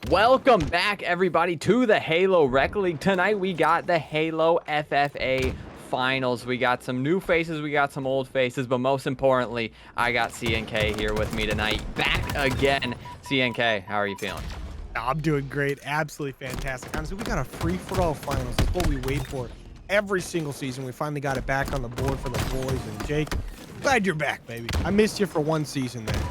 Welcome back, everybody, to the HRL Rec League. Tonight, we got the HRL FFA Finals. We got some new faces, we got some old faces, but most importantly, I got CNK here with me tonight. Back again. CNK, how are you feeling? I'm doing great. Absolutely fantastic. Honestly, we got a free-for-all finals. That's what we wait for every single season. We finally got it back on the board for the boys. And Jake, glad you're back, baby. I missed you for one season there.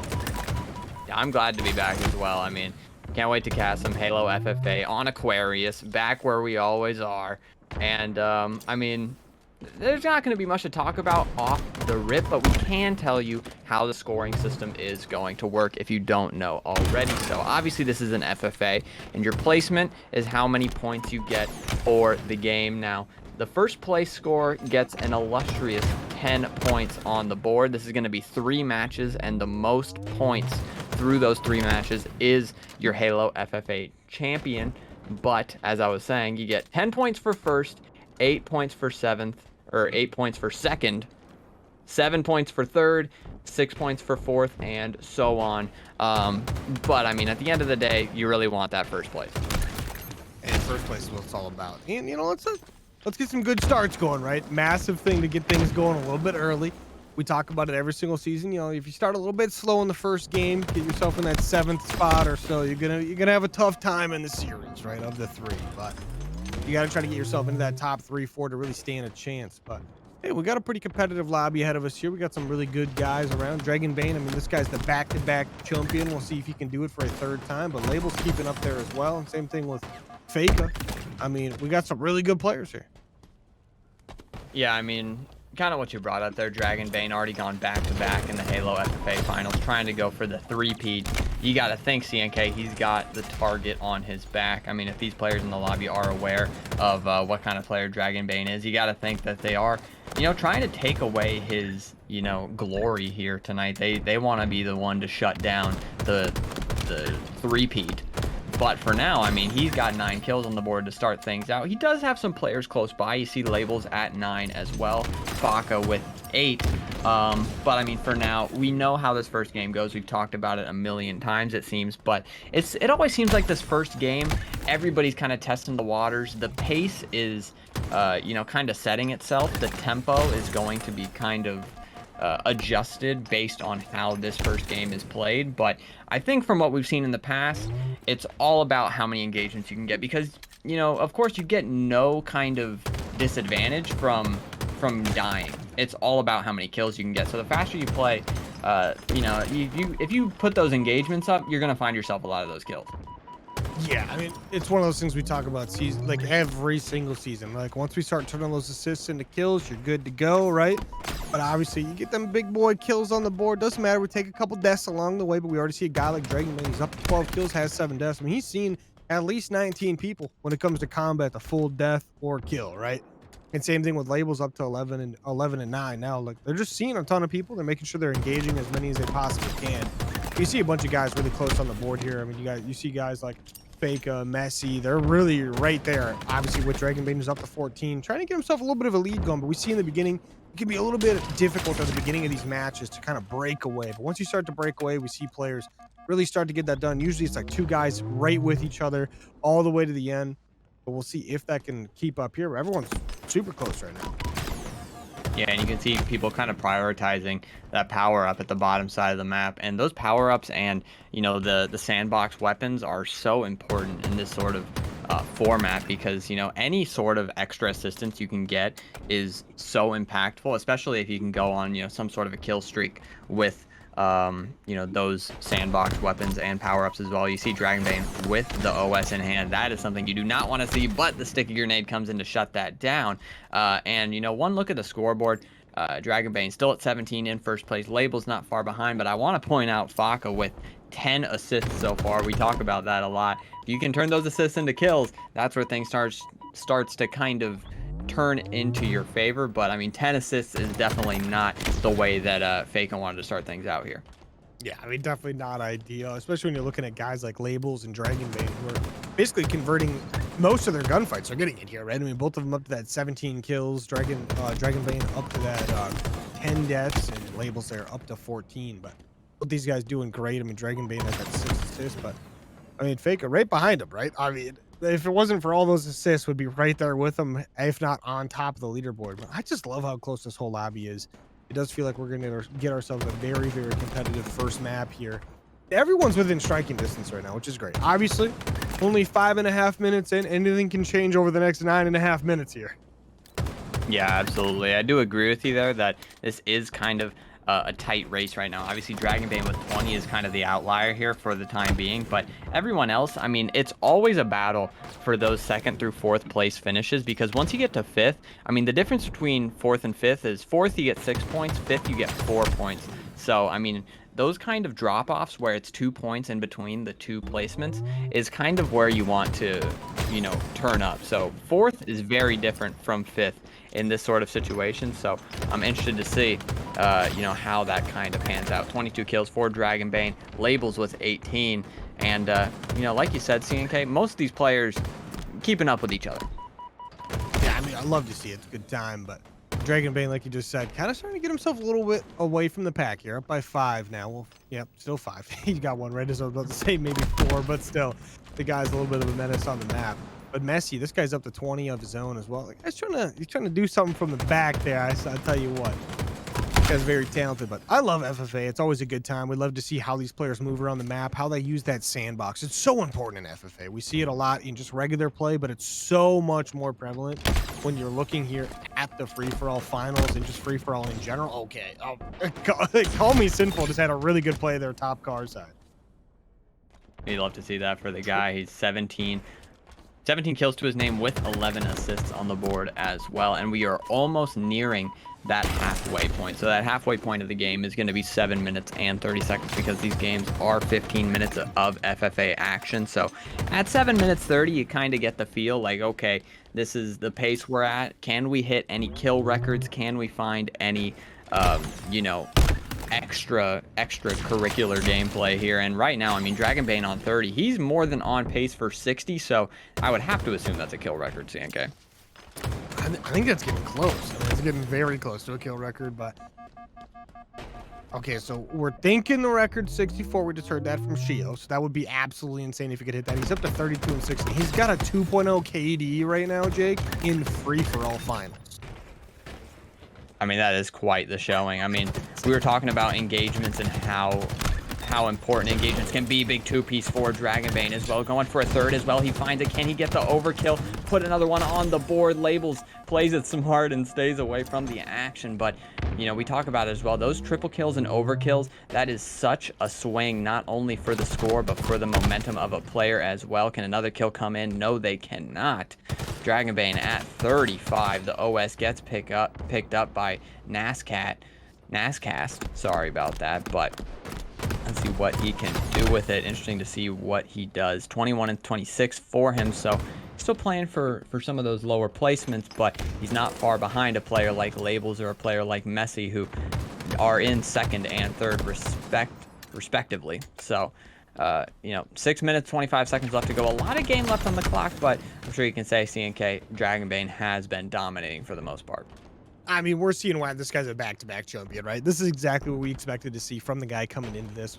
Yeah, I'm glad to be back as well. I mean, can't wait to cast some HRL FFA on Aquarius, back where we always are. And, I mean, there's not going to be much to talk about off the rip, but we can tell you how the scoring system is going to work if you don't know already. So obviously this is an FFA, and your placement is how many points you get for the game. Now, the first place score gets an illustrious 10 points on the board. This is going to be 3 matches, and the most points through those 3 matches is your HRL FFA champion. But as I was saying, you get 10 points for first, 8 points for 7th, or 8 points for second, 7 points for third, 6 points for fourth, and so on. But I mean, at the end of the day, you really want that first place. And first place is what it's all about. And you know, let's get some good starts going, right? Massive thing to get things going a little bit early. We talk about it every single season. You know, if you start a little bit slow in the first game, get yourself in that 7th spot or so, you're gonna have a tough time in the series, right? Of the 3, but you got to try to get yourself into that top 3, 4 to really stand a chance. But hey, we got a pretty competitive lobby ahead of us here. We got some really good guys around. Dragon Bane, I mean, this guy's the back-to-back champion. We'll see if he can do it for a 3rd time. But Label's keeping up there as well. And same thing with Faka. I mean, we got some really good players here. Yeah, I mean, kind of what you brought up there. Dragon Bane already gone back-to-back in the HRL FFA Finals, trying to go for the 3-peat. You got to think, CNK, he's got the target on his back. I mean, if these players in the lobby are aware of what kind of player Dragon Bane is, you got to think that they are, you know, trying to take away his, you know, glory here tonight. They want to be the one to shut down the 3-peat. But for now, I mean, he's got 9 kills on the board to start things out. He does have some players close by. You see Labels at 9 as well. Faka with 8. But I mean, for now, we know how this first game goes. We've talked about it a million times, it seems. But it always seems like this first game, everybody's kind of testing the waters. The pace is, you know, kind of setting itself. The tempo is going to be kind of adjusted based on how this first game is played. But I think from what we've seen in the past, it's all about how many engagements you can get, because, you know, of course you get no kind of disadvantage from dying. It's all about how many kills you can get. So the faster you play, you know, if you put those engagements up, you're gonna find yourself a lot of those kills. Yeah, I mean, it's one of those things we talk about season, like every single season. Like once we start turning those assists into kills, you're good to go, right? But obviously, you get them big boy kills on the board. Doesn't matter. We take a couple deaths along the way, but we already see a guy like Dragon Bane. He's up to 12 kills, has 7 deaths. I mean, he's seen at least 19 people when it comes to combat, the full death or kill, right? And same thing with Labels, up to 11 and 9. Now, look, they're just seeing a ton of people. They're making sure they're engaging as many as they possibly can. You see a bunch of guys really close on the board here. I mean, you see guys like Faka, Messey, they're really right there. Obviously, with Dragon Bane is up to 14, trying to get himself a little bit of a lead going. But we see in the beginning, it can be a little bit difficult at the beginning of these matches to kind of break away. But once you start to break away, we see players really start to get that done. Usually, it's like 2 guys right with each other all the way to the end. But we'll see if that can keep up here. Everyone's super close right now. Yeah, and you can see people kind of prioritizing that power up at the bottom side of the map, and those power ups and, you know, the sandbox weapons are so important in this sort of format, because, you know, any sort of extra assistance you can get is so impactful, especially if you can go on, you know, some sort of a kill streak with you know, those sandbox weapons and power-ups as well. You see Dragon Bane with the OS in hand. That is something you do not want to see, but the sticky grenade comes in to shut that down. And, you know, one look at the scoreboard, Dragon Bane still at 17 in first place. Label's not far behind, but I want to point out Faka with 10 assists so far. We talk about that a lot. If you can turn those assists into kills, that's where things starts to kind of turn into your favor. But I mean, 10 assists is definitely not the way that Faka wanted to start things out here. Yeah, I mean, definitely not ideal, especially when you're looking at guys like Labels and Dragon Bane, who are basically converting most of their gunfights. They're getting it here, right? I mean, both of them up to that 17 kills, Dragon Bane up to that 10 deaths, and Labels there up to 14. But both these guys doing great. I mean, Dragon Bane has that 6 assists, but I mean, Faka right behind him, right? I mean, if it wasn't for all those assists, would be right there with him, if not on top of the leaderboard. But I just love how close this whole lobby is. It does feel like we're going to get ourselves a very, very competitive first map here. Everyone's within striking distance right now, which is great. Obviously, only 5.5 minutes in. Anything can change over the next 9.5 minutes here. Yeah, absolutely. I do agree with you there that this is kind of a tight race right now. Obviously, Dragon Bane with 20 is kind of the outlier here for the time being, but everyone else, I mean, it's always a battle for those 2nd through 4th place finishes, because once you get to 5th, I mean, the difference between 4th and 5th is 4th you get 6 points, 5th you get 4 points. So, I mean, those kind of drop-offs where it's 2 points in between the 2 placements is kind of where you want to, you know, turn up. So 4th is very different from 5th in this sort of situation. So I'm interested to see, you know, how that kind of pans out. 22 kills for Dragon Bane, Labels with 18. And, you know, like you said, CNK, most of these players keeping up with each other. Yeah, I mean, I love to see it. It's a good time, but Dragon Bane, like you just said, kind of starting to get himself a little bit away from the pack here. Up by 5 now. Well, yep, still 5. He got one right as I was about to say, maybe 4, but still, the guy's a little bit of a menace on the map. But Messey, this guy's up to 20 of his own as well. Like, he's trying to do something from the back there. I tell you what, this guy's very talented. But I love FFA. It's always a good time. We love to see how these players move around the map, how they use that sandbox. It's so important in FFA. We see it a lot in just regular play, but it's so much more prevalent when you're looking here at the free-for-all finals and just free-for-all in general. Okay, CallMeSyNFuL just had a really good play there, top car side. You'd love to see that for the guy. He's 17 kills to his name with 11 assists on the board as well. And we are almost nearing that halfway point. So that halfway point of the game is going to be 7 minutes and 30 seconds, because these games are 15 minutes of FFA action. So at 7 minutes 30, you kind of get the feel like, okay, this is the pace we're at. Can we hit any kill records? Can we find any, you know, extracurricular gameplay here? And right now, I mean, Dragon Bane on 30, he's more than on pace for 60, so I would have to assume that's a kill record, CNK. I think that's getting close. I mean, it's getting very close to a kill record, but okay, so we're thinking the record 64. We just heard that from Shio, so that would be absolutely insane if he could hit that. He's up to 32 and 60. He's got a 2.0 KD right now, Jake, in free-for-all finals. I mean, that is quite the showing. I mean, we were talking about engagements and how important engagements can be. Big 2-piece for Dragon Bane as well. Going for a 3rd as well. He finds it. Can he get the overkill? Put another one on the board. Labels plays it smart and stays away from the action. But, you know, we talk about it as well. Those triple kills and overkills, that is such a swing, not only for the score, but for the momentum of a player as well. Can another kill come in? No, they cannot. Dragon Bane at 35. The OS gets picked up by Nascast. Sorry about that, but let's see what he can do with it. Interesting to see what he does. 21 and 26 for him, so still playing for some of those lower placements, but he's not far behind a player like Labels or a player like Messey, who are in 2nd and 3rd respectively. So, you know, 6 minutes, 25 seconds left to go. A lot of game left on the clock, but I'm sure you can say CNK, Dragon Bane has been dominating for the most part. I mean, we're seeing why this guy's a back-to-back champion, right? This is exactly what we expected to see from the guy coming into this.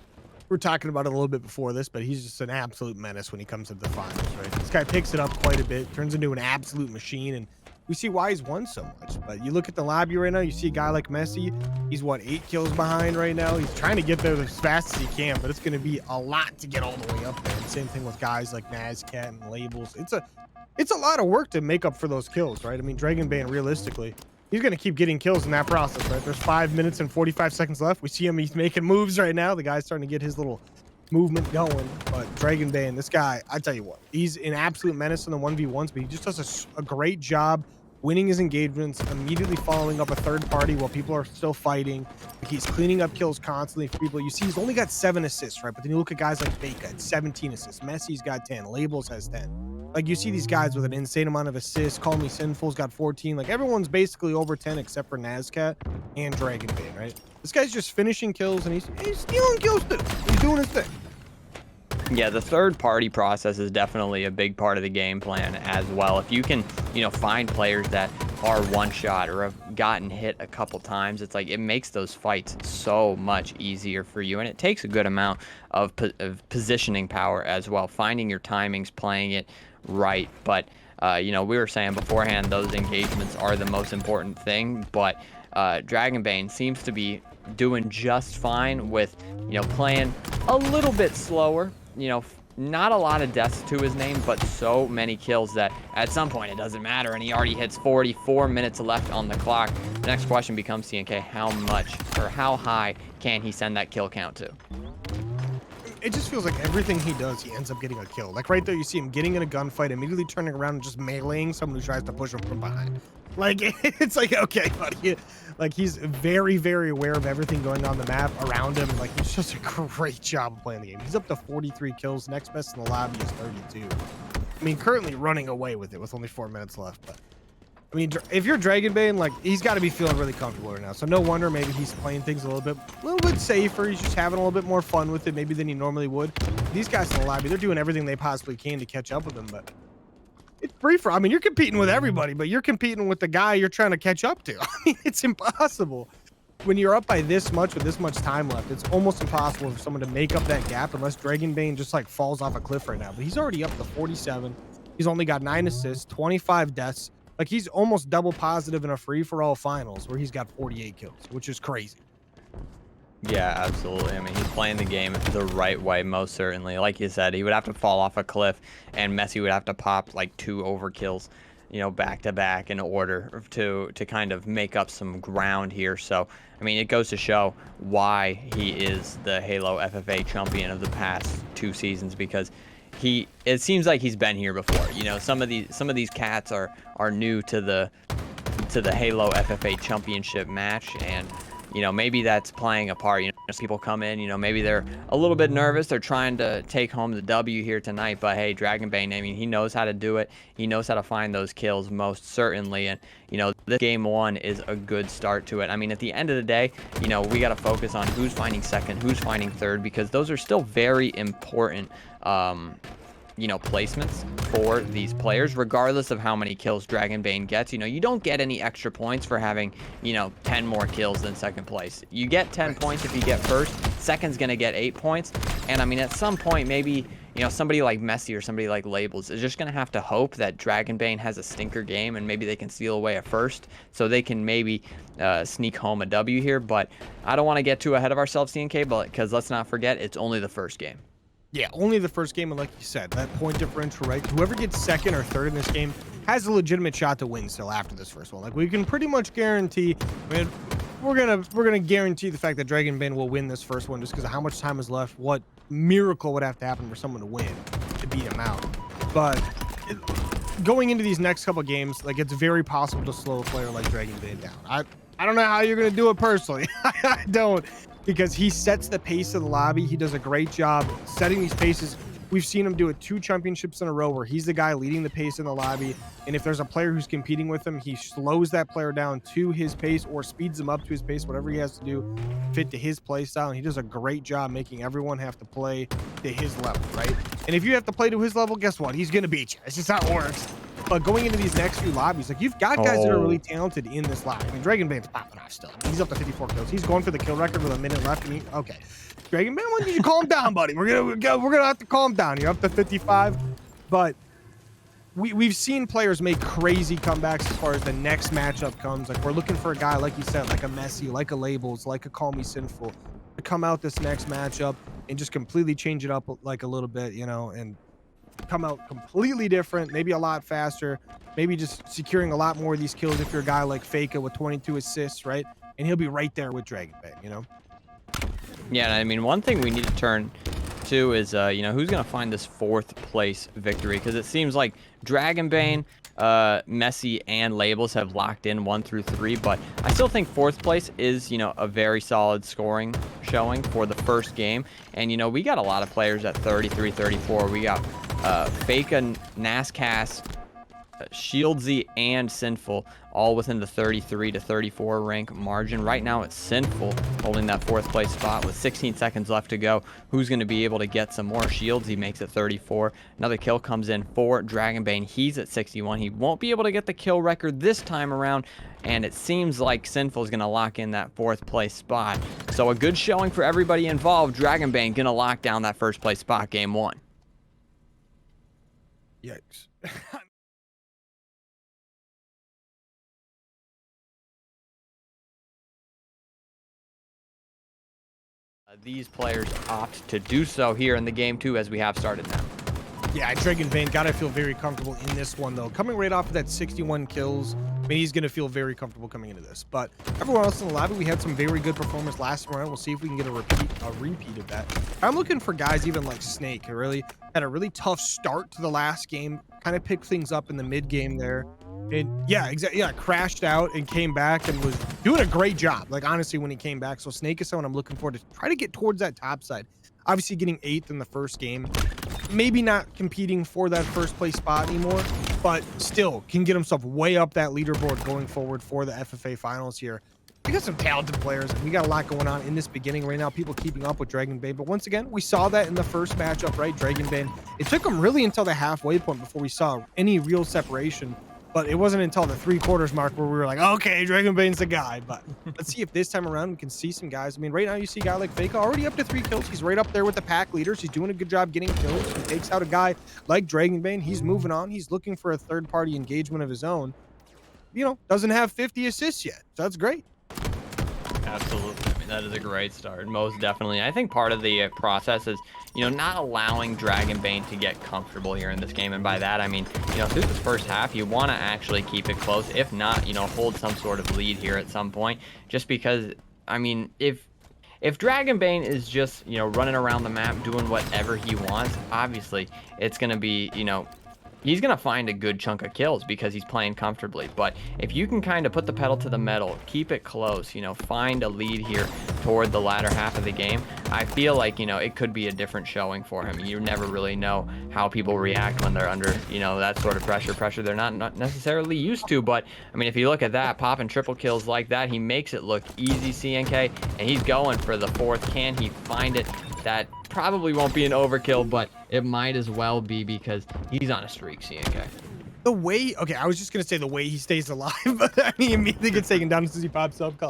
We were talking about it a little bit before this, but he's just an absolute menace when he comes to the finals, right? This guy picks it up quite a bit, turns into an absolute machine, and we see why he's won so much. But you look at the lobby right now, you see a guy like Messey, he's what, 8 kills behind right now? He's trying to get there as fast as he can, but it's going to be a lot to get all the way up there. And same thing with guys like Nascast and Labels. It's a lot of work to make up for those kills, right? I mean, Dragon Bane, realistically, he's going to keep getting kills in that process, right? There's 5 minutes and 45 seconds left. We see him, he's making moves right now. The guy's starting to get his little movement going. But Dragon Bane, this guy, I tell you what, he's an absolute menace in the 1v1s, but he just does a great job winning his engagements, immediately following up a 3rd party while people are still fighting. He's cleaning up kills constantly for people. You see, he's only got 7 assists, right? But then you look at guys like Faka at 17 assists. Messey's got 10. Labels has 10. Like, you see these guys with an insane amount of assists. CallMeSyNFuL's got 14. Like, everyone's basically over 10 except for Nascast and Dragon Bane, right? This guy's just finishing kills, and he's stealing kills too. He's doing his thing. Yeah, the 3rd-party process is definitely a big part of the game plan as well. If you can, you know, find players that are one shot or have gotten hit a couple times, it's like it makes those fights so much easier for you, and it takes a good amount of positioning power as well, finding your timings, playing it right. But you know, we were saying beforehand, those engagements are the most important thing, but Dragon Bane seems to be doing just fine with, you know, playing a little bit slower, you know, not a lot of deaths to his name, but so many kills that at some point it doesn't matter, and he already hits 44 minutes left on the clock. The next question becomes, CNK, how much or how high can he send that kill count to? It just feels like everything he does, he ends up getting a kill. Like right there, you see him getting in a gunfight, immediately turning around and just meleeing someone who tries to push him from behind. Like, it's like, okay, buddy. Like, he's very, very aware of everything going on the map around him. Like, he's just a great job of playing the game. He's up to 43 kills. Next best in the lobby is 32. I mean, currently running away with it with only 4 minutes left. But, I mean, if you're Dragon Bane, like, he's got to be feeling really comfortable right now. So no wonder maybe he's playing things a little bit safer. He's just having a little bit more fun with it maybe than he normally would. These guys in the lobby, they're doing everything they possibly can to catch up with him, but it's free for, I mean, you're competing with everybody, but you're competing with the guy you're trying to catch up to. I mean, it's impossible. When you're up by this much with this much time left, it's almost impossible for someone to make up that gap unless Dragon Bane just like falls off a cliff right now. But he's already up to 47. He's only got 9 assists, 25 deaths. Like, he's almost double positive in a free-for-all finals where he's got 48 kills, which is crazy. Yeah, absolutely. I mean, he's playing the game the right way, most certainly. Like you said, he would have to fall off a cliff, and Messy would have to pop like 2 overkills, you know, back to back in order to kind of make up some ground here. So, I mean, it goes to show why he is the Halo FFA champion of the past 2 seasons, because it seems like he's been here before. You know, some of these cats are new to the Halo FFA championship match, and you know, maybe that's playing a part. You know, as people come in, you know, maybe they're a little bit nervous. They're trying to take home the W here tonight. But hey, Dragon Bane, I mean, he knows how to do it. He knows how to find those kills, most certainly. And, you know, this game 1 is a good start to it. I mean, at the end of the day, you know, we got to focus on who's finding second, who's finding third, because those are still very important, you know, placements for these players, regardless of how many kills Dragon Bane gets. You know, you don't get any extra points for having, you know, 10 more kills than second place. You get 10 points if you get first. Second's gonna get 8 points. And I mean, at some point, maybe, you know, somebody like Messy or somebody like Labels is just gonna have to hope that Dragon Bane has a stinker game and maybe they can steal away a first, so they can maybe sneak home a W here. But I don't want to get too ahead of ourselves, CNK, but because let's not forget, it's only the first game. Yeah, only the first game, and like you said, that point differential, right? Whoever gets second or third in this game has a legitimate shot to win still after this first one. Like, we can pretty much guarantee, I mean, we're gonna guarantee the fact that Dragon Bane will win this first one just because of how much time is left. What miracle would have to happen for someone to win to beat him out? But going into these next couple games, like, it's very possible to slow a player like Dragon Bane down. I don't know how you're gonna do it personally. I don't. Because he sets the pace of the lobby. He does a great job setting these paces. We've seen him do it 2 championships in a row where he's the guy leading the pace in the lobby. And if there's a player who's competing with him, he slows that player down to his pace or speeds him up to his pace, whatever he has to do, fit to his play style. And he does a great job making everyone have to play to his level, right? And if you have to play to his level, guess what? He's going to beat you. It's just how it works. But going into these next few lobbies, like, you've got guys that are really talented in this lobby. I mean, Dragon Bane's popping off still. He's up to 54 kills. He's going for the kill record with a minute left. And okay, Dragon Bane, why don't you calm down, buddy? We're gonna have to calm down. You're up to 55, but we've seen players make crazy comebacks as far as the next matchup comes. Like, we're looking for a guy, like you said, like a Messy, like a Labels, like a CallMeSyNFuL, to come out this next matchup and just completely change it up like a little bit, you know, and come out completely different, maybe a lot faster, maybe just securing a lot more of these kills if you're a guy like Faka with 22 assists, right? And he'll be right there with Dragon Bane, you know? Yeah, I mean, one thing we need to turn to is, you know, who's going to find this 4th place victory? Because it seems like Dragon Bane, Messy, and Labels have locked in 1 through 3, but I still think 4th place is, you know, a very solid scoring showing for the first game. And, you know, we got a lot of players at 33, 34. We got Faka, Nascast, Shieldsy and Sinful all within the 33 to 34 rank margin. Right now it's Sinful holding that 4th place spot with 16 seconds left to go. Who's going to be able to get some more? Shieldsy makes it 34. Another kill comes in for Dragonbane. He's at 61. He won't be able to get the kill record this time around, and it seems like Sinful is going to lock in that 4th place spot. So a good showing for everybody involved. Dragonbane going to lock down that 1st place spot game 1. Yikes. These players opt to do so here in the game 2 as we have started now. Yeah, Dragonbane gotta feel very comfortable in this one though. Coming right off of that 61 kills, I mean, he's gonna feel very comfortable coming into this. But everyone else in the lobby, we had some very good performance last round. We'll see if we can get a repeat of that. I'm looking for guys even like Snake, who really had a really tough start to the last game, kind of picked things up in the mid game there. And yeah, exactly. Yeah, crashed out and came back and was doing a great job. Like honestly, when he came back. So Snake is someone I'm looking for to try to get towards that top side. Obviously getting 8th in the first game, maybe not competing for that 1st place spot anymore, but still can get himself way up that leaderboard going forward for the FFA finals here. We got some talented players. We got a lot going on in this beginning right now. People keeping up with Dragonbane. But once again, we saw that in the first matchup, right? Dragonbane. It took him really until the halfway point before we saw any real separation. But it wasn't until the 3/4 mark where we were like, okay, Dragonbane's the guy. But let's see if this time around we can see some guys. I mean, right now you see a guy like Faka already up to 3 kills. He's right up there with the pack leaders. He's doing a good job getting kills. He takes out a guy like Dragonbane. He's moving on. He's looking for a 3rd-party engagement of his own. You know, doesn't have 50 assists yet. So that's great. Absolutely. I mean, that is a great start. Most definitely. I think part of the process is, you know, not allowing Dragonbane to get comfortable here in this game. And by that, I mean, you know, through this first half, you want to actually keep it close. If not, you know, hold some sort of lead here at some point. Just because, I mean, if Dragonbane is just, you know, running around the map doing whatever he wants, obviously it's going to be, you know, he's going to find a good chunk of kills because he's playing comfortably. But if you can kind of put the pedal to the metal, keep it close, you know, find a lead here toward the latter half of the game, I feel like, you know, it could be a different showing for him. You never really know how people react when they're under, you know, that sort of pressure they're not necessarily used to. But, I mean, if you look at that, popping triple kills like that, he makes it look easy, CNK, and he's going for the 4th. Can he find it? That probably won't be an overkill, but it might as well be because he's on a streak, CNK. The way, okay, I was just gonna say the way he stays alive, but I mean, immediately gets taken down as soon as he pops up.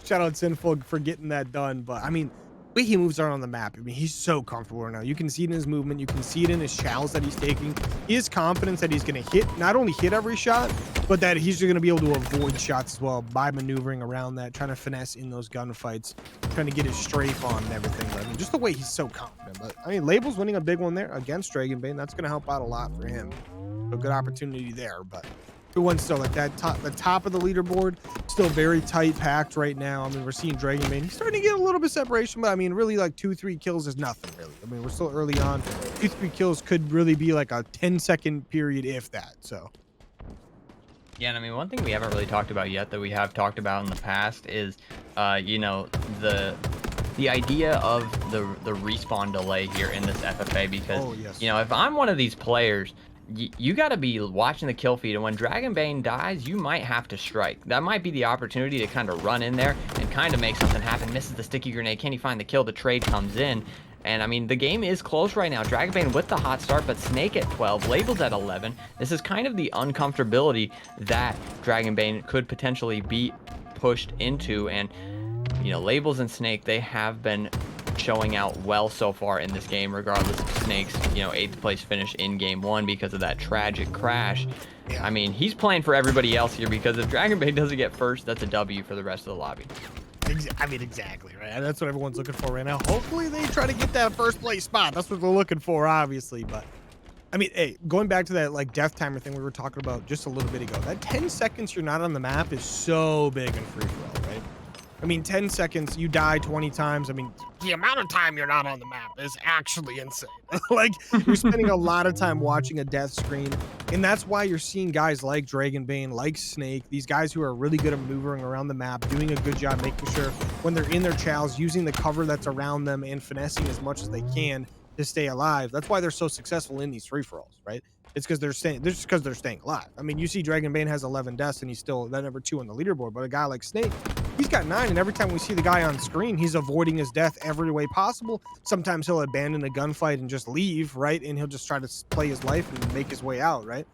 Shout out Sinful for getting that done. But I mean, the way he moves around on the map, I mean, he's so comfortable right now. You can see it in his movement. You can see it in his chows that he's taking. He has confidence that he's gonna hit, not only hit every shot, but that he's just gonna be able to avoid shots as well by maneuvering around that, trying to finesse in those gunfights, trying to get his strafe on and everything. But I mean, just the way he's so confident. But I mean, Label's winning a big one there against Dragonbane. That's gonna help out a lot for him. A good opportunity there. But who wants still like that the top of the leaderboard, still very tight packed right now. I mean, we're seeing Dragonbane. He's starting to get a little bit of separation, but I mean, really like 2-3 kills is nothing really. I mean, we're still early on. 2-3 kills could really be like a 10-second period, if that. So. Yeah, and I mean, one thing we haven't really talked about yet that we have talked about in the past is, you know, the idea of the respawn delay here in this FFA, because, oh, yes, you know, if I'm one of these players, you got to be watching the kill feed, and when Dragonbane dies, you might have to strike. That might be the opportunity to kind of run in there and kind of make something happen. Misses the sticky grenade. Can he find the kill? The trade comes in. And I mean, the game is close right now. Dragonbane with the hot start, but Snake at 12, Labels at 11. This is kind of the uncomfortability that Dragonbane could potentially be pushed into. And, you know, Labels and Snake, they have been showing out well so far in this game, regardless of Snake's, you know, 8th place finish in game 1 because of that tragic crash. Yeah. I mean, he's playing for everybody else here, because if Dragonbane doesn't get first, that's a W for the rest of the lobby. I mean, exactly, right? That's what everyone's looking for right now. Hopefully they try to get that 1st place spot. That's what they're looking for, obviously. But I mean, hey, going back to that like death timer thing we were talking about just a little bit ago, that 10 seconds you're not on the map is so big in free for all, right? I mean, 10 seconds, you die 20 times. I mean, the amount of time you're not on the map is actually insane. Like, you're spending a lot of time watching a death screen. And that's why you're seeing guys like Dragonbane, like Snake, these guys who are really good at maneuvering around the map, doing a good job making sure when they're in their chows, using the cover that's around them and finessing as much as they can to stay alive. That's why they're so successful in these free-for-alls, right? It's because they're staying. Just because they're staying alive. I mean, you see, Dragon Bane has 11 deaths, and he's still that number 2 on the leaderboard. But a guy like Snake, he's got 9, and every time we see the guy on screen, he's avoiding his death every way possible. Sometimes he'll abandon a gunfight and just leave, right? And he'll just try to play his life and make his way out, right?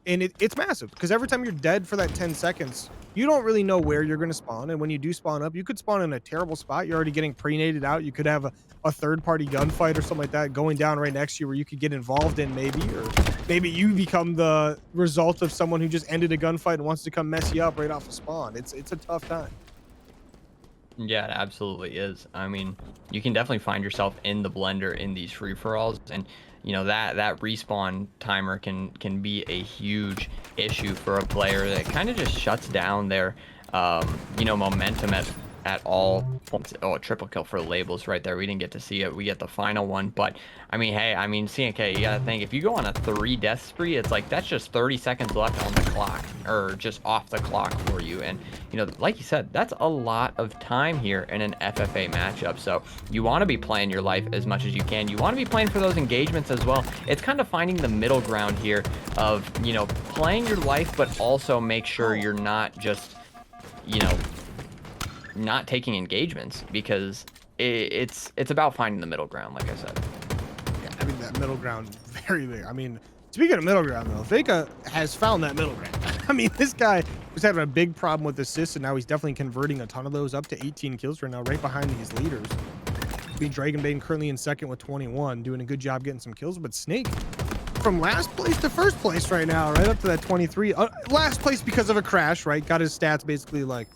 And it's massive because every time you're dead for that 10 seconds, you don't really know where you're going to spawn. And when you do spawn up, you could spawn in a terrible spot. You're already getting pre-nated out. You could have a third-party gunfight or something like that going down right next to you where you could get involved in maybe, or maybe you become the result of someone who just ended a gunfight and wants to come mess you up right off the spawn. It's a tough time. Yeah, it absolutely is. I mean, you can definitely find yourself in the blender in these free-for-alls, and you know that respawn timer can be a huge issue for a player that kind of just shuts down their you know, momentum at all points. Oh, a triple kill for Labels right there. We didn't get to see it. We get the final one, but I mean, hey, I mean, CNK, you gotta think, if you go on a 3 death spree, it's like that's just 30 seconds left on the clock, or just off the clock for you. And you know, like you said, that's a lot of time here in an FFA matchup. So you want to be playing your life as much as you can. You want to be playing for those engagements as well. It's kind of finding the middle ground here of, you know, playing your life, but also make sure you're not just, you know, not taking engagements, because it's about finding the middle ground, like I said. Yeah, I mean, that middle ground, very big. I mean, speaking of middle ground, though, Faka has found that middle ground. I mean, this guy was having a big problem with assists, and now he's definitely converting a ton of those, up to 18 kills right now, right behind these leaders. Dragon Bane currently in second with 21, doing a good job getting some kills, but Snake from last place to first place right now, right up to that 23. Last place because of a crash, right? Got his stats basically like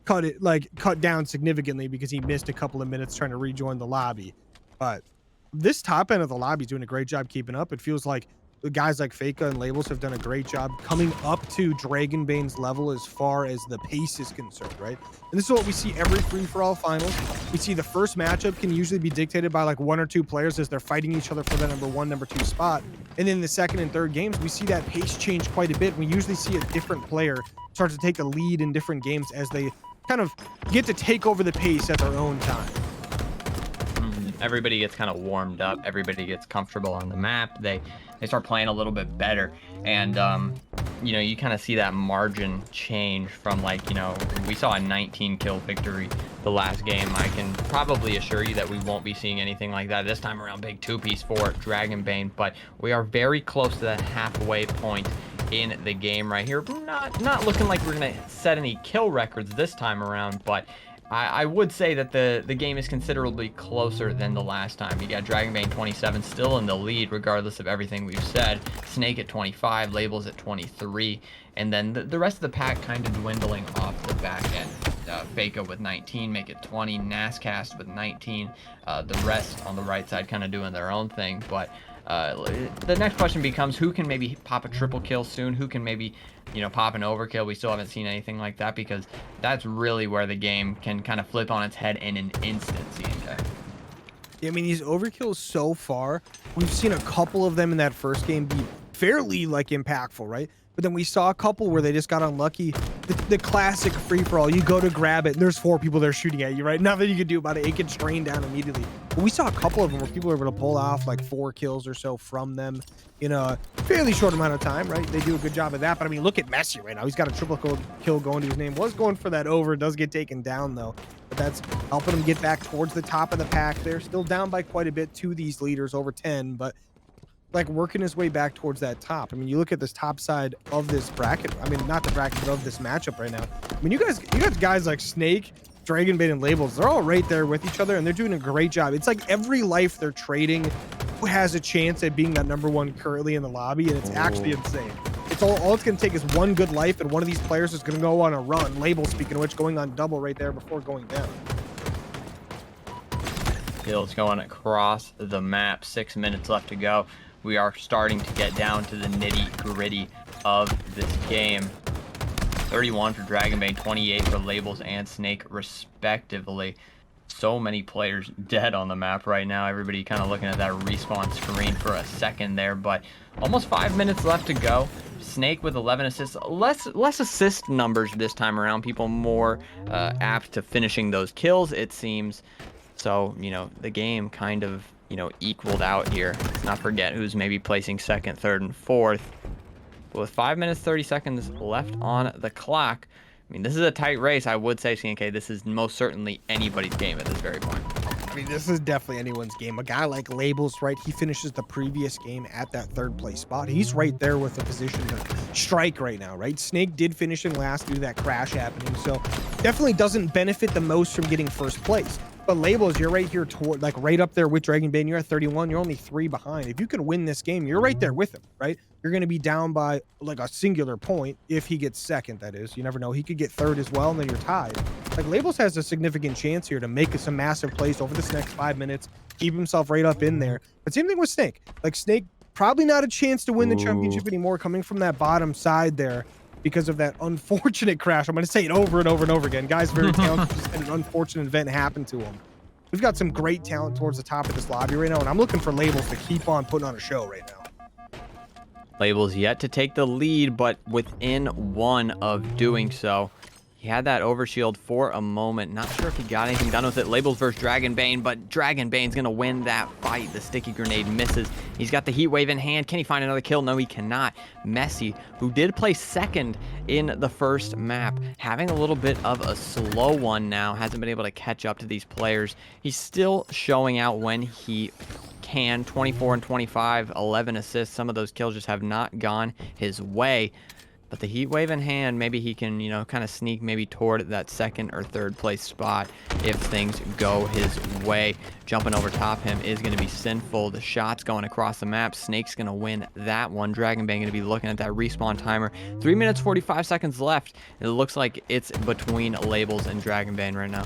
cut down significantly because he missed a couple of minutes trying to rejoin the lobby. But this top end of the lobby is doing a great job keeping up. It feels like the guys like Faka and Labels have done a great job coming up to Dragon Bane's level as far as the pace is concerned, right? And this is what we see every free-for-all finals. We see the first matchup can usually be dictated by like 1 or 2 players as they're fighting each other for the number 1, number 2 spot. And then the second and third games, we see that pace change quite a bit. We usually see a different player start to take the lead in different games as they kind of get to take over the pace at their own time. Everybody gets kind of warmed up. Everybody gets comfortable on the map. They start playing a little bit better. And, you know, you kind of see that margin change from, like, you know, we saw a 19 kill victory the last game. I can probably assure you that we won't be seeing anything like that this time around. Big 2-piece for Dragon Bane, but we are very close to that halfway point in the game right here. Not looking like we're gonna set any kill records this time around, but I would say that the game is considerably closer than the last time. You got Dragon Bane 27 still in the lead, regardless of everything we've said. Snake at 25, Labels at 23, and then the rest of the pack kind of dwindling off the back end. Faka with 19, make it 20, Nascast with 19, the rest on the right side kind of doing their own thing. But the next question becomes, who can maybe pop a triple kill soon? Who can maybe, you know, pop an overkill? We still haven't seen anything like that, because that's really where the game can kind of flip on its head in an instant, CNK. Yeah, I mean, these overkills so far, we've seen a couple of them in that first game be fairly, like, impactful, right? But then we saw a couple where they just got unlucky. The classic free-for-all, you go to grab it, and there's 4 people there shooting at you, right? Nothing you can do about it. It gets drained down immediately. But we saw a couple of them where people were able to pull off, like, 4 kills or so from them in a fairly short amount of time, right? They do a good job of that. But, I mean, look at Messey right now. He's got a triple kill going to his name. Was going for that over. Does get taken down, though. But that's helping him get back towards the top of the pack. They're still down by quite a bit to these leaders, over 10, but like working his way back towards that top. I mean, you look at this top side of this bracket. I mean, not the bracket, but of this matchup right now. I mean, you got guys like Snake, Dragon Bane, and Labels. They're all right there with each other, and they're doing a great job. It's like every life they're trading who has a chance at being that number 1 currently in the lobby, and it's actually insane. It's all it's going to take is one good life, and one of these players is going to go on a run. Label, speaking of which, going on double right there before going down. Kills going across the map. 6 minutes left to go. We are starting to get down to the nitty-gritty of this game. 31 for Dragon Bane, 28 for Labels and Snake, respectively. So many players dead on the map right now. Everybody kind of looking at that respawn screen for a second there, but almost 5 minutes left to go. Snake with 11 assists. Less assist numbers this time around. People more apt to finishing those kills, it seems. So, you know, the game kind of you know, equaled out here. Let's not forget who's maybe placing second, third, and fourth. But with 5 minutes, 30 seconds left on the clock, I mean, this is a tight race. I would say, CNK, this is most certainly anybody's game at this very point. I mean, this is definitely anyone's game. A guy like Labels, right? He finishes the previous game at that third place spot. He's right there with a position to strike right now, right? Snake did finish in last due to that crash happening, so definitely doesn't benefit the most from getting first place. But Labels, you're right here toward, like right up there with Dragon Bane. You're at 31. You're only 3 behind. If you can win this game, you're right there with him, right? You're going to be down by like a singular point if he gets second, that is. You never know. He could get third as well, and then you're tied. Like, Labels has a significant chance here to make some massive plays over this next 5 minutes, keep himself right up in there. But same thing with Snake. Like, Snake, probably not a chance to win the championship anymore coming from that bottom side there because of that unfortunate crash. I'm going to say it over and over and over again. Guy's very talented. Just had an unfortunate event happen to him. We've got some great talent towards the top of this lobby right now, and I'm looking for Labels to keep on putting on a show right now. Labels yet to take the lead, but within one of doing so. He had that overshield for a moment. Not sure if he got anything done with it. Labels versus Dragon Bane, but Dragon Bane's going to win that fight. The sticky grenade misses. He's got the heat wave in hand. Can he find another kill? No, he cannot. Messey, who did play second in the first map, having a little bit of a slow one now. Hasn't been able to catch up to these players. He's still showing out when he can. 24 and 25, 11 assists. Some of those kills just have not gone his way. But the heat wave in hand, maybe he can, you know, kind of sneak maybe toward that second or third place spot if things go his way. Jumping over top him is going to be sinful. The shot's going across the map. Snake's going to win that one. Dragon Bane going to be looking at that respawn timer. 3 minutes, 45 seconds left. It looks like it's between Labels and Dragon Bane right now.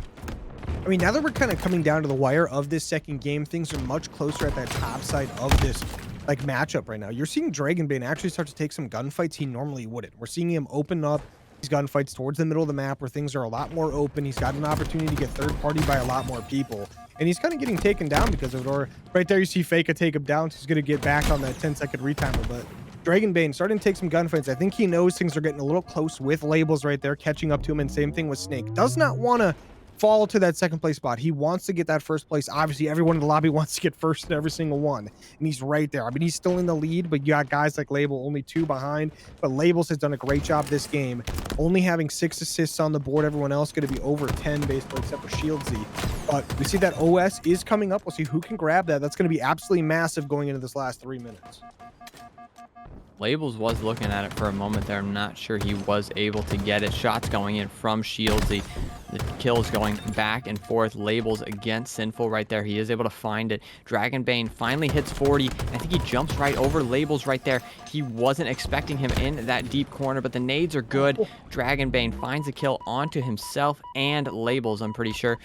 I mean, now that we're kind of coming down to the wire of this second game, things are much closer at that top side of this like matchup right now. You're seeing Dragon Bane actually start to take some gunfights he normally wouldn't. We're seeing him open up these gunfights towards the middle of the map where things are a lot more open. He's got an opportunity to get third party by a lot more people, and he's kind of getting taken down because of it. Or right there you see Faka take him down. He's going to get back on that 10-second retimer, but Dragon Bane starting to take some gunfights. I think he knows things are getting a little close with Labels right there, catching up to him, and same thing with Snake. Does not want to fall to that second place spot. He wants to get that first place. Obviously, everyone in the lobby wants to get first in every single one, and he's right there. I mean, he's still in the lead, but you got guys like Label only 2 behind. But Labels has done a great job this game, only having 6 assists on the board. Everyone else going to be over 10 basically, except for Shieldsy. But we see that OS is coming up. We'll see who can grab that. That's going to be absolutely massive going into this last 3 minutes. Labels was looking at it for a moment there. I'm not sure he was able to get it. Shots going in from Shieldsy. The kills going back and forth. Labels against Sinful right there. He is able to find it. Dragon Bane finally hits 40. I think he jumps right over Labels right there. He wasn't expecting him in that deep corner, but the nades are good. Dragon Bane finds a kill onto himself and Labels, I'm pretty sure.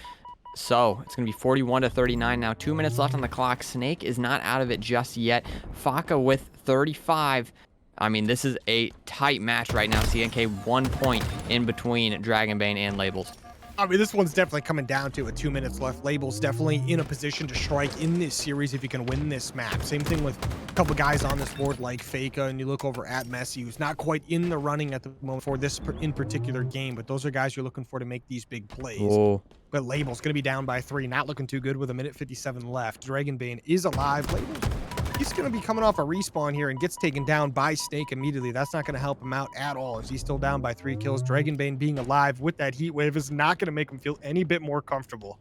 So it's going to be 41 to 39 now. 2 minutes left on the clock. Snake is not out of it just yet. Faka with 35. I mean, this is a tight match right now. CNK 1 point in between Dragon Bane and Labels. I mean, this one's definitely coming down to it. 2 minutes left. Labels definitely in a position to strike in this series if you can win this map. Same thing with a couple guys on this board like Faka, and you look over at Messey, who's not quite in the running at the moment for this in particular game, but those are guys you're looking for to make these big plays. Whoa. But Labels going to be down by 3, not looking too good with 1:57 left. Dragon Bane is alive. Labels, he's going to be coming off a respawn here and gets taken down by Snake immediately. That's not going to help him out at all as he's still down by 3 kills. Dragon Bane being alive with that heat wave is not going to make him feel any bit more comfortable.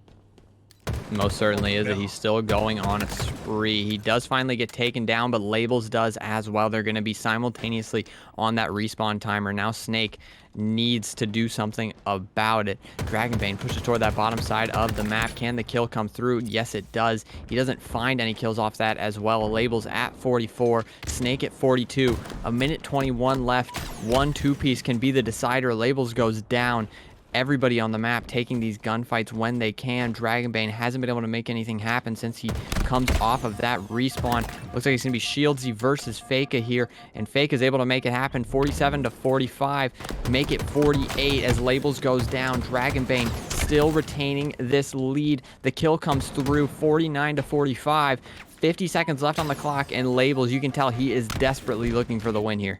Most certainly is. He's still going on a spree. He does finally get taken down, but Labels does as well. They're going to be simultaneously on that respawn timer. Now Snake needs to do something about it. Dragon Bane pushes toward that bottom side of the map. Can the kill come through? Yes, it does. He doesn't find any kills off that as well. Labels at 44. Snake at 42. 1:21 left. 1 2-piece can be the decider. Labels goes down. Everybody on the map taking these gunfights when they can. Dragon Bane hasn't been able to make anything happen since he comes off of that respawn. Looks like it's going to be Shieldsy versus Faka here, and Faka is able to make it happen. 47 to 45. Make it 48 as Labels goes down. Dragon Bane still retaining this lead. The kill comes through. 49 to 45. 50 seconds left on the clock, and Labels, you can tell he is desperately looking for the win here.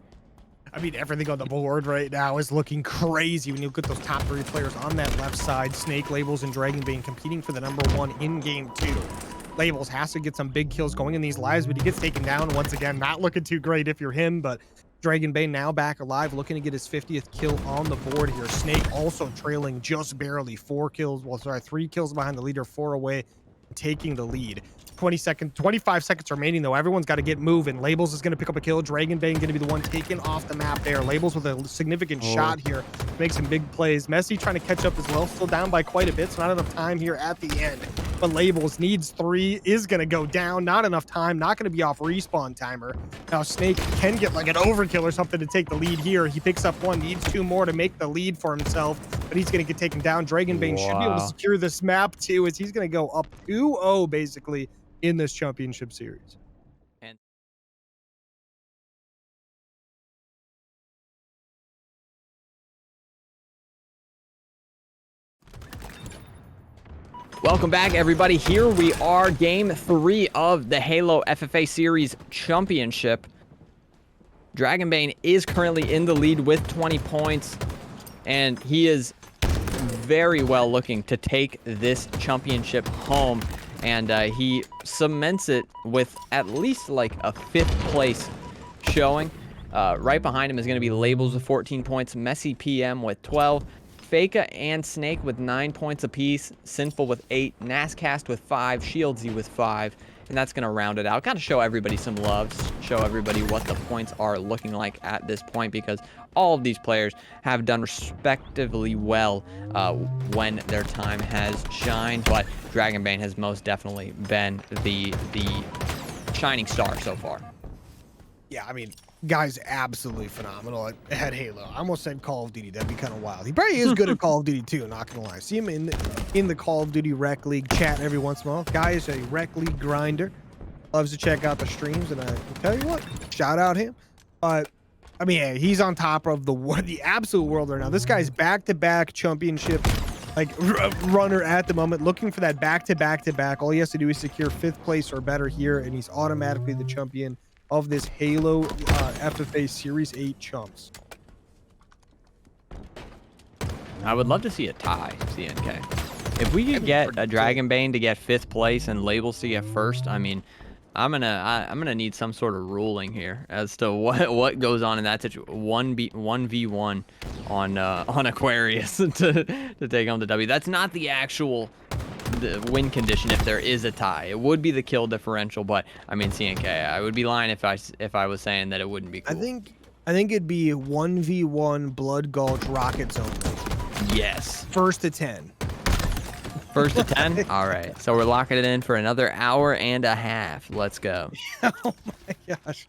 I mean, everything on the board right now is looking crazy when you look at those top 3 players on that left side. Snake, Labels, and Dragon Bane competing for the #1 in game 2. Labels has to get some big kills going in these lives, but he gets taken down once again. Not looking too great if you're him, but Dragon Bane now back alive, looking to get his 50th kill on the board here. Snake also trailing just barely 4 kills. Well, sorry, 3 kills behind the leader, 4 away, taking the lead. 25 seconds remaining though. Everyone's got to get moving. Labels is going to pick up a kill. Dragon Bane going to be the one taken off the map there. Labels with a significant shot here, make some big plays. Messey trying to catch up as well, still down by quite a bit, so not enough time here at the end. But Labels needs 3, is going to go down, not enough time, not going to be off respawn timer. Now Snake can get like an overkill or something to take the lead here. He picks up 1, needs 2 more to make the lead for himself, but he's going to get taken down. Dragon Bane should be able to secure this map too, as he's going to go up 2-0 basically in this championship series. Welcome back, everybody. Here we are, game 3 of the Halo FFA Series Championship. Dragon Bane is currently in the lead with 20 points, and he is very well looking to take this championship home. And he cements it with at least like a 5th place showing. Right behind him is going to be Labels with 14 points, Messey PM with 12, Faka and Snake with 9 points apiece, Sinful with 8, Nascast with 5, Shieldsy with 5, and that's going to round it out. Kind of show everybody some love, show everybody what the points are looking like at this point, because all of these players have done respectively well when their time has shined, but Dragon Bane has most definitely been the shining star so far. Yeah, I mean, guy's absolutely phenomenal at Halo. I almost said Call of Duty. That'd be kind of wild. He probably is good at Call of Duty too, not gonna lie. See him in the Call of Duty Rec League chat every once in a while. Guy is a Rec League grinder. Loves to check out the streams, and I can tell you what, shout out him. I mean, yeah, he's on top of the absolute world right now. This guy's back-to-back championship runner at the moment, looking for that back-to-back-to-back. All he has to do is secure 5th place or better here, and he's automatically the champion of this Halo FFA Series 8 Chumps. I would love to see a tie, CNK. If we could get a Dragon Bane to get 5th place and Labels to get 1st, I mean, I'm gonna need some sort of ruling here as to what goes on in that situation. 1v1 on Aquarius to take home the W. That's not the actual win condition if there is a tie. It would be the kill differential, but I mean, CNK, I would be lying if I was saying that it wouldn't be cool. I think it'd be 1v1 Blood Gulch Rocket Zone. Yes. 1st to 10. 1st to 10? All right. So we're locking it in for another hour and a half. Let's go. Oh my gosh.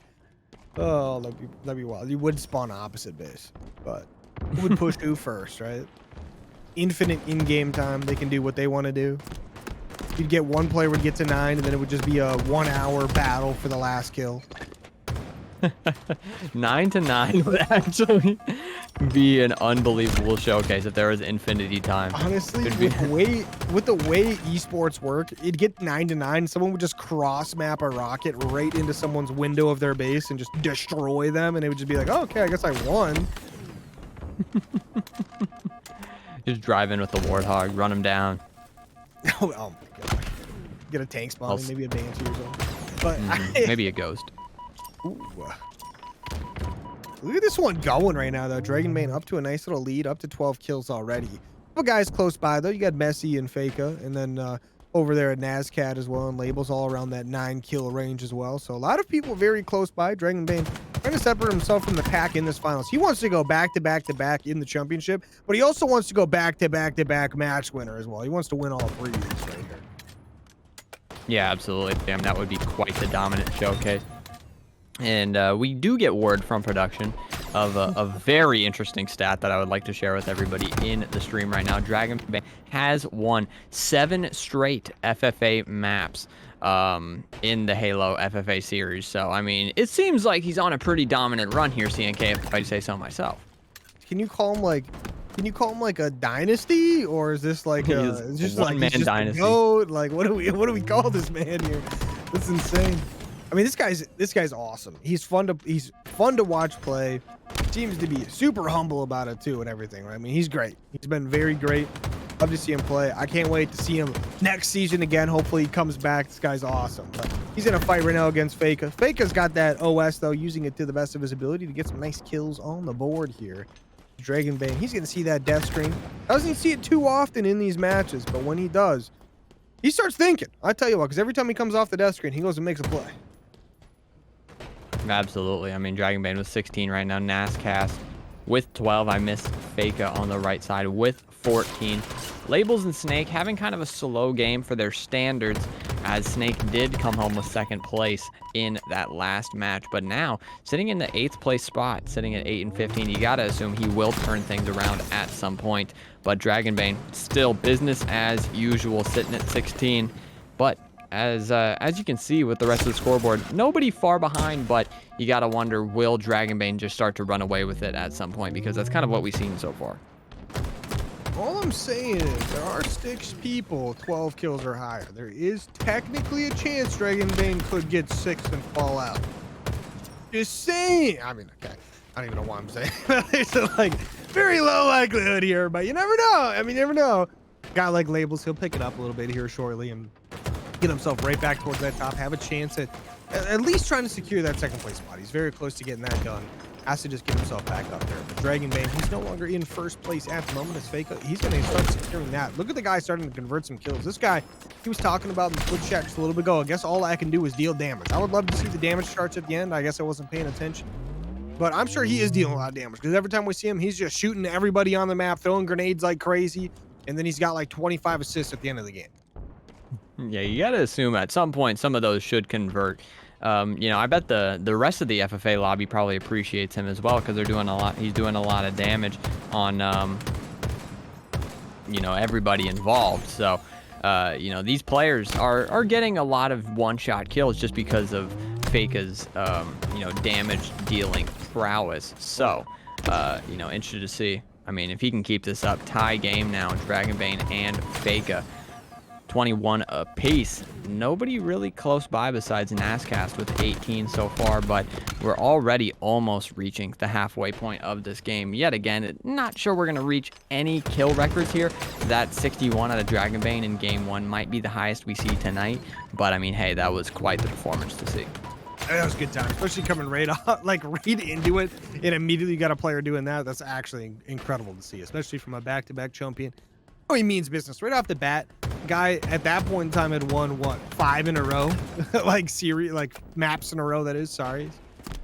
Oh, that'd be wild. You would spawn opposite base, but who would push who first, right? Infinite in-game time. They can do what they want to do. You'd get one player would get to 9, and then it would just be a 1-hour battle for the last kill. 9 to 9 would actually be an unbelievable showcase if there was infinity time. Honestly, with the way esports work, it'd get 9 to 9. Someone would just cross map a rocket right into someone's window of their base and just destroy them, and it would just be like, oh, okay, I guess I won. Just drive in with the Warthog, run him down. Oh my god. Get a tank spawn, maybe a Banshee or something. But maybe a ghost. Ooh. Look at this one going right now, though. Dragon Bane up to a nice little lead, up to 12 kills already. Couple guys close by, though. You got Messey and Faka, and then over there at Nascast as well, and Labels all around that 9-kill range as well. So a lot of people very close by. Dragon Bane trying to separate himself from the pack in this finals. He wants to go back-to-back-to-back in the championship, but he also wants to go back-to-back-to-back match winner as well. He wants to win all 3 of these right here. Yeah, absolutely. Damn, that would be quite the dominant showcase. And we do get word from production of a very interesting stat that I would like to share with everybody in the stream right now. Dragon Bane has won 7 straight FFA maps in the Halo FFA series. So, I mean, it seems like he's on a pretty dominant run here, CNK, if I say so myself. Can you call him like a dynasty, or is this like a just one-man dynasty? Like, what do we call this man here? That's insane. I mean, this guy's awesome. He's fun to watch play. Seems to be super humble about it too and everything, right? I mean, he's great. He's been very great. Love to see him play. I can't wait to see him next season again. Hopefully he comes back. This guy's awesome. But he's in a fight right now against Faka. Faka's got that OS, though, using it to the best of his ability to get some nice kills on the board here. Dragon Bane, he's going to see that death screen. Doesn't see it too often in these matches, but when he does, he starts thinking. I tell you what, because every time he comes off the death screen, he goes and makes a play. Absolutely. I mean, Dragon Bane with 16 right now. Nascast with 12. I missed Faka on the right side with 14. Labels and Snake having kind of a slow game for their standards, as Snake did come home with second place in that last match, but now sitting in the 8th place spot, sitting at 8 and 15, you gotta assume he will turn things around at some point. But Dragon Bane still business as usual, sitting at 16. But as you can see with the rest of the scoreboard, nobody far behind, but you gotta wonder, will Dragon Bane just start to run away with it at some point, because that's kind of what we've seen so far. All I'm saying is there are 6 people 12 kills or higher. There is technically a chance Dragon Bane could get 6 and fall out. Just saying. I mean, okay. I don't even know why I'm saying it's like very low likelihood here, but you never know. I mean, you never know. Guy like Labels, he'll pick it up a little bit here shortly and get himself right back towards that top, have a chance at least trying to secure that second place spot. He's very close to getting that done. Has to just get himself back up there. But Dragon Bane, he's no longer in first place at the moment. It's Faka. He's going to start securing that. Look at the guy starting to convert some kills. This guy, he was talking about in the Twitch chat just a little bit ago. I guess all I can do is deal damage. I would love to see the damage charts at the end. I guess I wasn't paying attention. But I'm sure he is dealing a lot of damage, because every time we see him, he's just shooting everybody on the map, throwing grenades like crazy. And then he's got like 25 assists at the end of the game. Yeah, you got to assume at some point some of those should convert. You know, I bet the rest of the FFA lobby probably appreciates him as well, because they're doing a lot. He's doing a lot of damage on, you know, everybody involved. So, you know, these players are getting a lot of one-shot kills just because of Faka's, you know, damage dealing prowess. So, you know, interested to see. I mean, if he can keep this up, tie game now, Dragon Bane and Faka. 21 apiece. Nobody really close by besides Nascast with 18 so far, but we're already almost reaching the halfway point of this game. Yet again, not sure we're going to reach any kill records here. That 61 out of Dragon Bane in game 1 might be the highest we see tonight, but I mean, hey, that was quite the performance to see. That was a good time, especially coming right off, like right into it, and immediately you got a player doing that. That's actually incredible to see, especially from a back-to-back champion. Oh, he means business right off the bat. Guy at that point in time had won what, 5 in a row, like maps in a row. That is, sorry,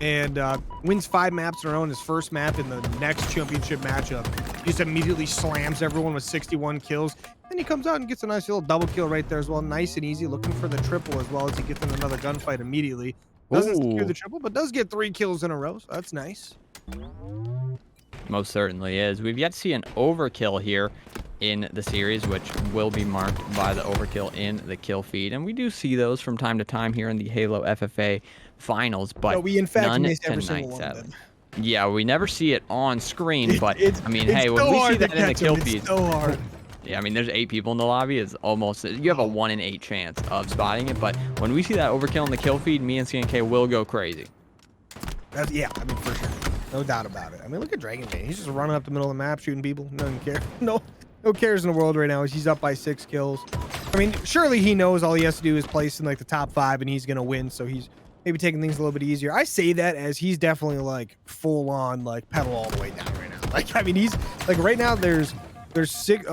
and wins 5 maps in a row in his first map in the next championship matchup. He just immediately slams everyone with 61 kills. Then he comes out and gets a nice little double kill right there as well, nice and easy. Looking for the triple as well as he gets in another gunfight immediately. Doesn't secure the triple, but does get 3 kills in a row, so that's nice. Most certainly is. We've yet to see an overkill here in the series, which will be marked by the overkill in the kill feed, and we do see those from time to time here in the Halo FFA finals, but we in fact none missed tonight, every single one of them. Yeah, we never see it on screen, but I mean, hey, when so we see hard that in the kill it's feed, so hard. yeah, I mean, there's 8 people in the lobby. It's almost, you have a 1 in 8 chance of spotting it, but when we see that overkill in the kill feed, me and CNK will go crazy. Yeah, I mean, for sure. No doubt about it. I mean, look at Dragon Bane. He's just running up the middle of the map, shooting people. Doesn't care. No cares in the world right now. He's up by 6 kills. I mean, surely he knows all he has to do is place in like the top 5 and he's going to win. So he's maybe taking things a little bit easier. I say that as he's definitely like full on, like pedal all the way down right now. Like, I mean, he's like right now there's 6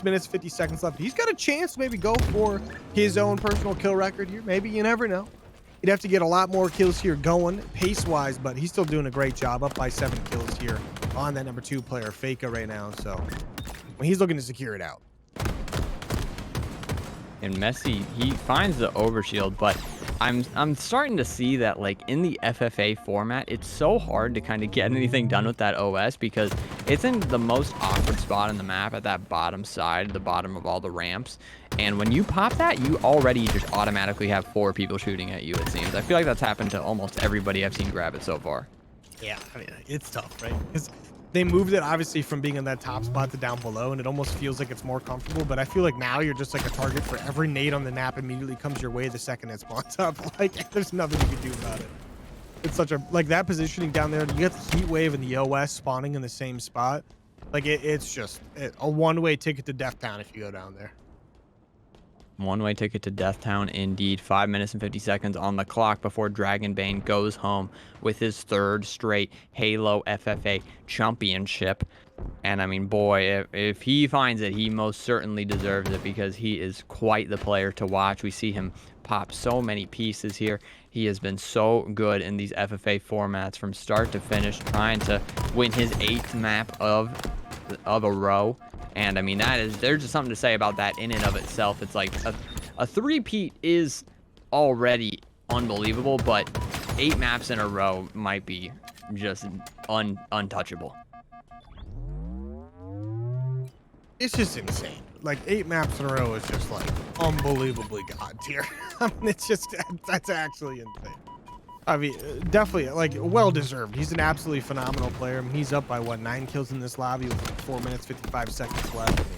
minutes, 50 seconds left. He's got a chance to maybe go for his own personal kill record here. Maybe, you never know. He'd have to get a lot more kills here going pace-wise, but he's still doing a great job, up by 7 kills here on that number 2 player, Faka, right now. So he's looking to secure it out. And Messey, he finds the overshield, but I'm starting to see that, like, in the FFA format, it's so hard to kind of get anything done with that OS, because it's in the most awkward spot in the map at that bottom side, the bottom of all the ramps. And when you pop that, you already just automatically have 4 people shooting at you, it seems. I feel like that's happened to almost everybody I've seen grab it so far. Yeah, I mean, it's tough, right? Because they moved it obviously from being in that top spot to down below, and it almost feels like it's more comfortable. But I feel like now you're just like a target for every nade on the map immediately comes your way the second it spawns up. Like, there's nothing you can do about it. It's such a, like, that positioning down there. You got the heat wave and the OS spawning in the same spot. Like it's just a one-way ticket to Death Town if you go down there. One-way ticket to Death Town, indeed. 5 minutes and 50 seconds on the clock before Dragon Bane goes home with his third straight Halo FFA championship. And I mean, boy, if he finds it, he most certainly deserves it because he is quite the player to watch. We see him pop so many pieces here. He has been so good in these FFA formats from start to finish, trying to win his 8th map of a row. And I mean, there's just something to say about that in and of itself. It's like a three-peat is already unbelievable, but 8 maps in a row might be just untouchable. It's just insane. Like 8 maps in a row is just like unbelievably god tier. I mean, it's just, that's actually insane. I mean, definitely, like, well-deserved. He's an absolutely phenomenal player. I mean, he's up by, what, 9 kills in this lobby with 4 minutes, 55 seconds left. I mean,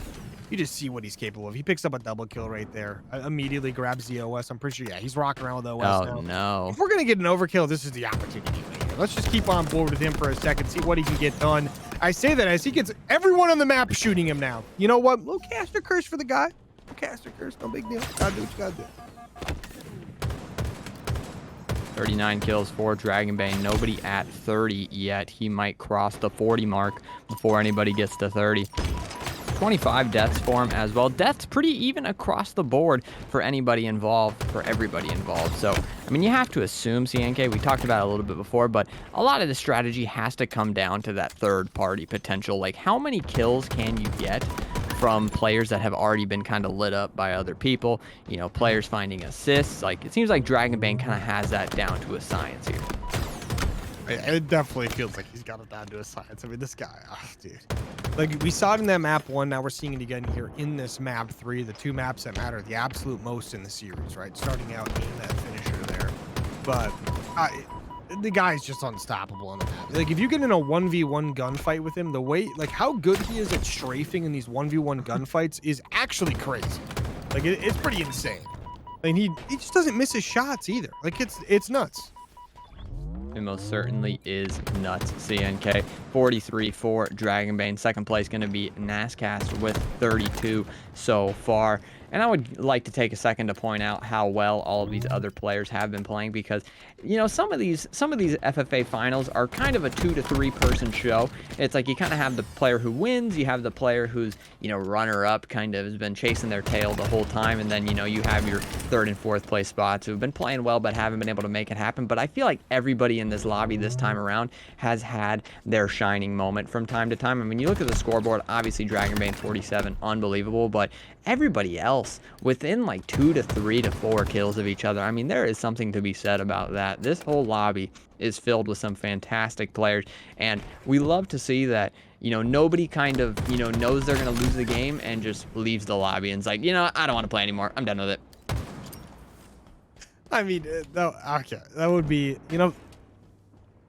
you just see what he's capable of. He picks up a double kill right there. Immediately grabs the OS. I'm pretty sure, yeah, he's rocking around with OS now. Oh, no. If we're going to get an overkill, this is the opportunity right here. Let's just keep on board with him for a second, see what he can get done. I say that as he gets everyone on the map shooting him now. You know what? Little caster curse for the guy. Little caster curse, no big deal. Gotta do what you gotta do. 39 kills for Dragon Bane. Nobody at 30 yet. He might cross the 40 mark before anybody gets to 30. 25 deaths for him as well. Deaths pretty even across the board for anybody involved, for everybody involved. So, I mean, you have to assume, CNK, we talked about it a little bit before, but a lot of the strategy has to come down to that third-party potential. Like, how many kills can you get from players that have already been kind of lit up by other people? You know, players finding assists. Like, it seems like Dragon Bane kind of has that down to a science here. It definitely feels like he's got it down to a science. I mean, this guy, oh, dude. Like, we saw it in that map 1. Now we're seeing it again here in this map 3. The 2 maps that matter the absolute most in the series, right? Starting out in that finisher there. But the guy's just unstoppable on the map. Like, if you get in a 1v1 gunfight with him, the way, like, how good he is at strafing in these 1v1 gunfights is actually crazy. Like, it's pretty insane. I mean, he just doesn't miss his shots either. Like, it's nuts. It most certainly is nuts. CNK 43 for Dragon Bane. Second place going to be Nascast with 32 so far. And I would like to take a second to point out how well all of these other players have been playing, because, you know, some of these FFA finals are kind of a 2 to 3 person show. It's like you kind of have the player who wins, you have the player who's, you know, runner up, kind of has been chasing their tail the whole time, and then, you know, you have your 3rd and 4th place spots who've been playing well but haven't been able to make it happen. But I feel like everybody in this lobby this time around has had their shining moment from time to time. I mean, you look at the scoreboard, obviously Dragon Bane 47, unbelievable, but everybody else within like 2 to 3 to 4 kills of each other. I mean, there is something to be said about that. This whole lobby is filled with some fantastic players, and we love to see that, you know, nobody kind of, you know, knows they're going to lose the game and just leaves the lobby and is like, you know, I don't want to play anymore. I'm done with it. I mean, no, okay, that would be, you know,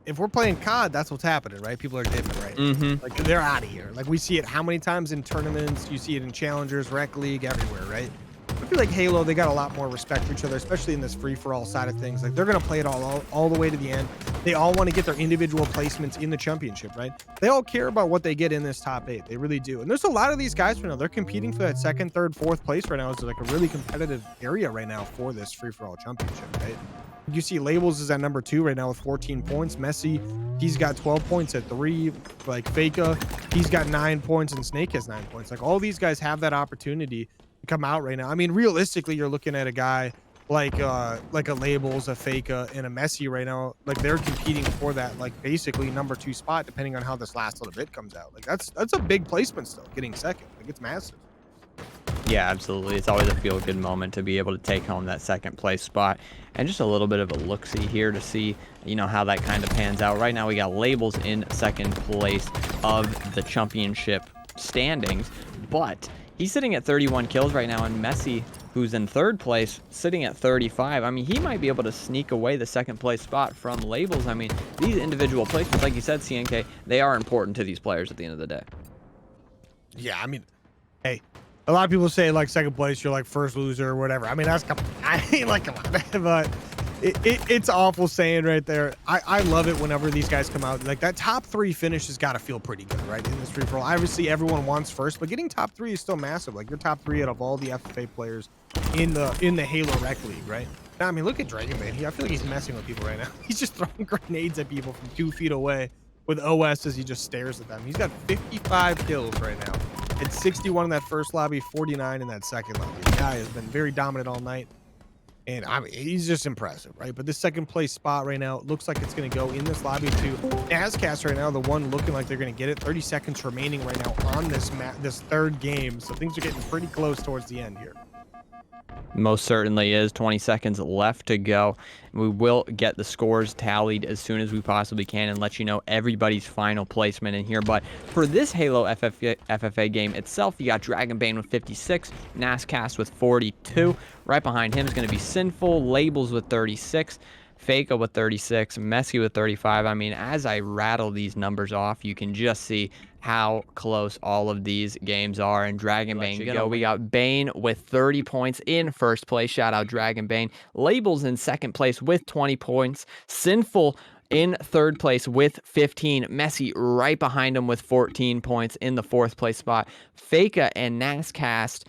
if we're playing COD, that's what's happening, right? People are dipping, right? Mm-hmm. Like, they're out of here. Like, we see it how many times in tournaments? You see it in Challengers, Rec League, everywhere, right? I feel like Halo, they got a lot more respect for each other, especially in this free-for-all side of things. Like, they're going to play it all the way to the end. They all want to get their individual placements in the championship, right? They all care about what they get in this top 8. They really do. And there's a lot of these guys right now. They're competing for that 2nd, 3rd, 4th place right now. It's like a really competitive area right now for this free-for-all championship, right? You see Labels is at number 2 right now with 14 points. Messey, he's got 12 points at 3. Like, Faka, he's got 9 points, and Snake has 9 points. Like, all these guys have that opportunity to come out right now. I mean, realistically, you're looking at a guy like a Labels, a Faka, and a Messey right now. Like, they're competing for that, like, basically number 2 spot, depending on how this last little bit comes out. Like, that's a big placement still, getting 2nd. Like, it's massive. Yeah, absolutely. It's always a feel-good moment to be able to take home that 2nd place spot. And just a little bit of a look-see here to see, you know, how that kind of pans out. Right now we got Labels in 2nd place of the championship standings, but he's sitting at 31 kills right now, and Messey, who's in 3rd place, sitting at 35. I mean, he might be able to sneak away the 2nd place spot from Labels. I mean, these individual placements, like you said, CNK, they are important to these players at the end of the day. Yeah, I mean, hey, a lot of people say, like, 2nd place, you're like 1st loser or whatever. I mean, that's, I mean, like, come on. But It's awful saying right there. I love it whenever these guys come out. Like that top 3 finish has got to feel pretty good, right? In this free for all. Obviously, everyone wants first, but getting top 3 is still massive. Like you're top 3 out of all the FFA players in the Halo Rec League, right? Now, I mean, look at Dragon Bane. I feel like he's messing with people right now. He's just throwing grenades at people from 2 feet away with OS as he just stares at them. He's got 55 kills right now. It's 61 in that first lobby, 49 in that second lobby. The guy has been very dominant all night. And I mean, he's just impressive, right? But this second place spot right now, it looks like it's going to go in this lobby to Nascast right now, the one looking like they're going to get it. 30 seconds remaining right now on this this third game. So things are getting pretty close towards the end here. Most certainly is. 20 seconds left to go. We will get the scores tallied as soon as we possibly can and let you know everybody's final placement in here. But for this Halo FFA game itself, you got Dragon Bane with 56, Nascast with 42. Right behind him is going to be Sinful, Labels with 36, Faka with 36, Messey with 35. I mean, as I rattle these numbers off, you can just see how close all of these games are. And Dragon Bane, we got Bane with 30 points in first place. Shout out Dragon Bane. Labels in second place with 20 points. Sinful in third place with 15. Messey right behind him with 14 points in the fourth place spot. Faka and Nascast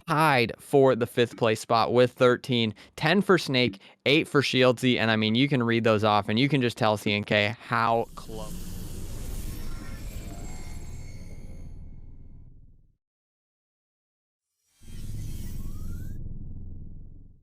tied for the fifth place spot with 13. 10 for Snake, 8 for Shieldsy, and I mean, you can read those off and you can just tell CNK how close.